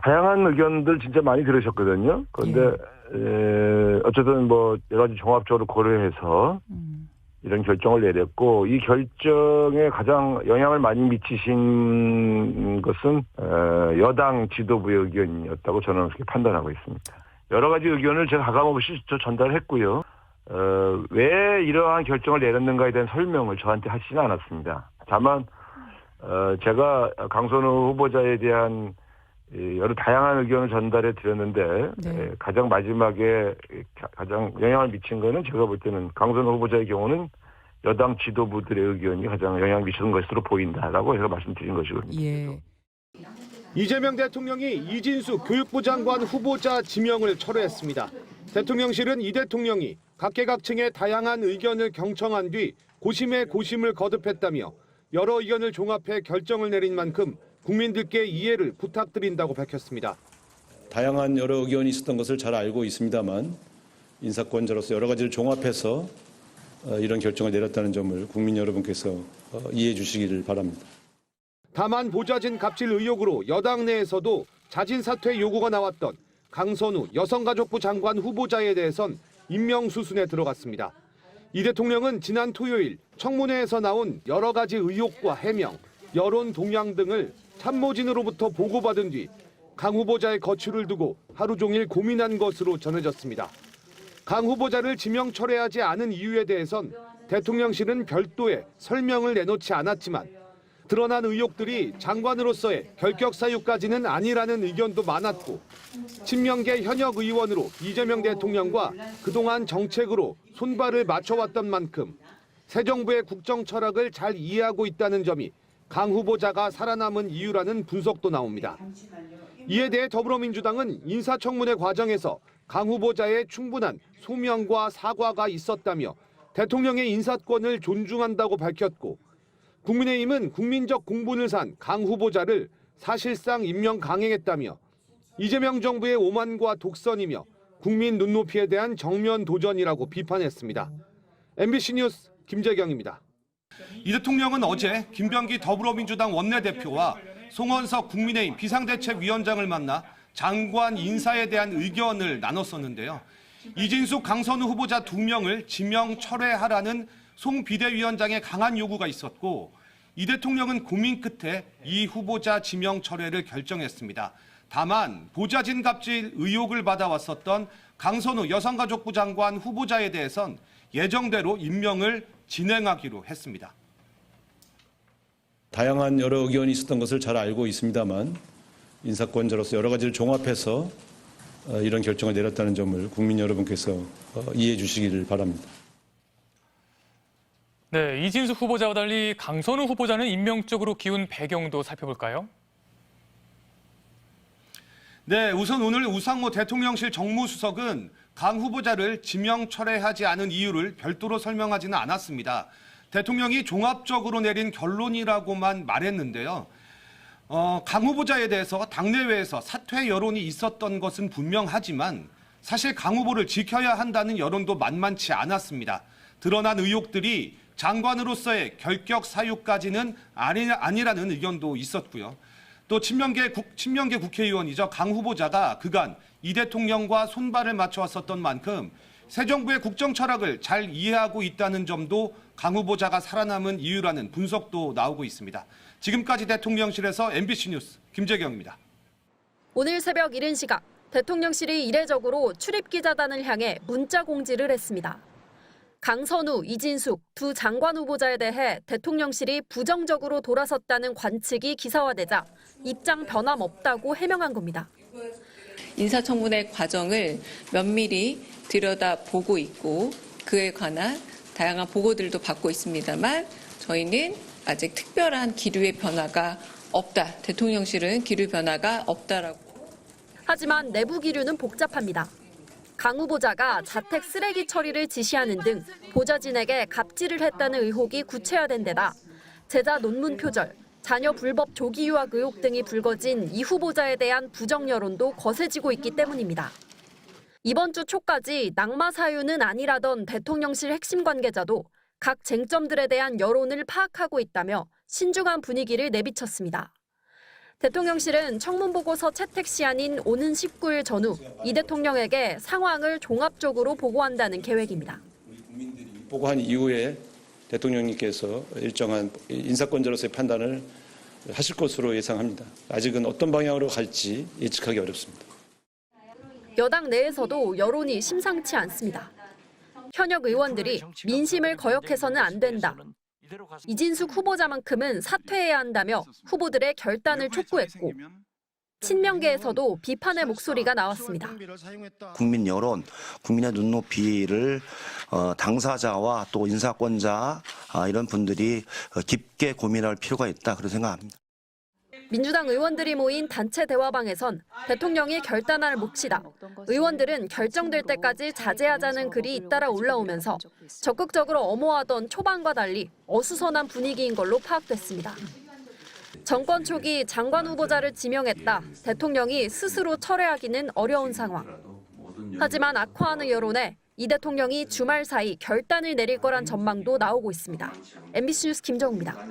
다양한 의견들 진짜 많이 들으셨거든요. 그런데 어쨌든 뭐 여러 가지 종합적으로 고려해서 이런 결정을 내렸고, 이 결정에 가장 영향을 많이 미치신 것은 여당 지도부의 의견이었다고 저는 그렇게 판단하고 있습니다. 여러 가지 의견을 제가 가감없이 전달했고요. 왜 이러한 결정을 내렸는가에 대한 설명을 저한테 하시지는 않았습니다. 다만 제가 강선우 후보자에 대한 여러 다양한 의견을 전달해 드렸는데 네. 가장 마지막에 가장 영향을 미친 거는 제가 볼 때는 강선우 후보자의 경우는 여당 지도부들의 의견이 가장 영향을 미치는 것으로 보인다라고 제가 말씀드린 것이거든요. 예. 이재명 대통령이 이진수 교육부 장관 후보자 지명을 철회했습니다. 대통령실은 이 대통령이 각계각층의 다양한 의견을 경청한 뒤 고심에 고심을 거듭했다며 여러 의견을 종합해 결정을 내린 만큼 국민들께 이해를 부탁드린다고 밝혔습니다. 다양한 여러 의견이 있었던 것을 잘 알고 있습니다만 인사권자로서 여러 가지를 종합해서 이런 결정을 내렸다는 점을 국민 여러분께서 이해해 주시기를 바랍니다. 다만 보좌진 갑질 의혹으로 여당 내에서도 자진 사퇴 요구가 나왔던 강선우 여성가족부 장관 후보자에 대해선 임명수순에 들어갔습니다. 이 대통령은 지난 토요일 청문회에서 나온 여러 가지 의혹과 해명, 여론 동향 등을 참모진으로부터 보고받은 뒤 강 후보자의 거취를 두고 하루 종일 고민한 것으로 전해졌습니다. 강 후보자를 지명 철회하지 않은 이유에 대해선 대통령실은 별도의 설명을 내놓지 않았지만 드러난 의혹들이 장관으로서의 결격 사유까지는 아니라는 의견도 많았고, 친명계 현역 의원으로 이재명 대통령과 그동안 정책으로 손발을 맞춰왔던 만큼 새 정부의 국정 철학을 잘 이해하고 있다는 점이 강 후보자가 살아남은 이유라는 분석도 나옵니다. 이에 대해 더불어민주당은 인사청문회 과정에서 강 후보자의 충분한 소명과 사과가 있었다며 대통령의 인사권을 존중한다고 밝혔고, 국민의힘은 국민적 공분을 산 강 후보자를 사실상 임명 강행했다며 이재명 정부의 오만과 독선이며 국민 눈높이에 대한 정면 도전이라고 비판했습니다. MBC 뉴스 김재경입니다. 이 대통령은 어제 김병기 더불어민주당 원내대표와 송원석 국민의힘 비상대책위원장을 만나 장관 인사에 대한 의견을 나눴었는데요. 이진숙, 강선우 후보자 2명을 지명 철회하라는 송 비대위원장의 강한 요구가 있었고, 이 대통령은 고민 끝에 이 후보자 지명 철회를 결정했습니다. 다만 보좌진 갑질 의혹을 받아왔었던 강선우 여성가족부 장관 후보자에 대해선 예정대로 임명을 진행하기로 했습니다. 다양한 여러 의견이 있었던 것을 잘 알고 있습니다만 인사권자로서 여러 가지를 종합해서 이런 결정을 내렸다는 점을 국민 여러분께서 이해해 주시기를 바랍니다. 네, 이진수 후보자와 달리 강선우 후보자는 임명 쪽으로 기운 배경도 살펴볼까요? 네, 우선 오늘 우상호 대통령실 정무수석은 강 후보자를 지명 철회하지 않은 이유를 별도로 설명하지는 않았습니다. 대통령이 종합적으로 내린 결론이라고만 말했는데요. 강 후보자에 대해서 당내외에서 사퇴 여론이 있었던 것은 분명하지만 사실 강 후보를 지켜야 한다는 여론도 만만치 않았습니다. 드러난 의혹들이 장관으로서의 결격 사유까지는 아니라는 의견도 있었고요. 또 친명계 국회의원이죠. 강 후보자가 그간 이 대통령과 손발을 맞춰왔었던 만큼 새 정부의 국정 철학을 잘 이해하고 있다는 점도 강 후보자가 살아남은 이유라는 분석도 나오고 있습니다. 지금까지 대통령실에서 MBC 뉴스 김재경입니다. 오늘 새벽 이른 시각 대통령실이 이례적으로 출입기자단을 향해 문자 공지를 했습니다. 강선우, 이진숙 두 장관 후보자에 대해 대통령실이 부정적으로 돌아섰다는 관측이 기사화되자 입장 변함없다고 해명한 겁니다. 인사청문회 과정을 면밀히 들여다보고 있고 그에 관한 다양한 보고들도 받고 있습니다만 저희는 아직 특별한 기류의 변화가 없다. 대통령실은 기류 변화가 없다라고. 하지만 내부 기류는 복잡합니다. 강 후보자가 자택 쓰레기 처리를 지시하는 등 보좌진에게 갑질을 했다는 의혹이 구체화된 데다 제자 논문 표절, 자녀 불법 조기 유학 의혹 등이 불거진 이 후보자에 대한 부정 여론도 거세지고 있기 때문입니다. 이번 주 초까지 낙마 사유는 아니라던 대통령실 핵심 관계자도 각 쟁점들에 대한 여론을 파악하고 있다며 신중한 분위기를 내비쳤습니다. 대통령실은 청문보고서 채택 시한인 오는 19일 전후 이 대통령에게 상황을 종합적으로 보고한다는 계획입니다. 보고한 이후에 대통령님께서 일정한 인사권자로서의 판단을 하실 것으로 예상합니다. 아직은 어떤 방향으로 갈지 예측하기 어렵습니다. 여당 내에서도 여론이 심상치 않습니다. 현역 의원들이 민심을 거역해서는 안 된다. 이진숙 후보자만큼은 사퇴해야 한다며 후보들의 결단을 촉구했고 친명계에서도 비판의 목소리가 나왔습니다. 국민 여론, 국민의 눈높이를 당사자와 또 인사권자 이런 분들이 깊게 고민할 필요가 있다 그런 생각합니다. 민주당 의원들이 모인 단체 대화방에선 대통령이 결단할 몫이다. 의원들은 결정될 때까지 자제하자는 글이 잇따라 올라오면서 적극적으로 엄호하던 초반과 달리 어수선한 분위기인 걸로 파악됐습니다. 정권 초기 장관 후보자를 지명했다. 대통령이 스스로 철회하기는 어려운 상황. 하지만 악화하는 여론에 이 대통령이 주말 사이 결단을 내릴 거란 전망도 나오고 있습니다. MBC 뉴스 김정우입니다.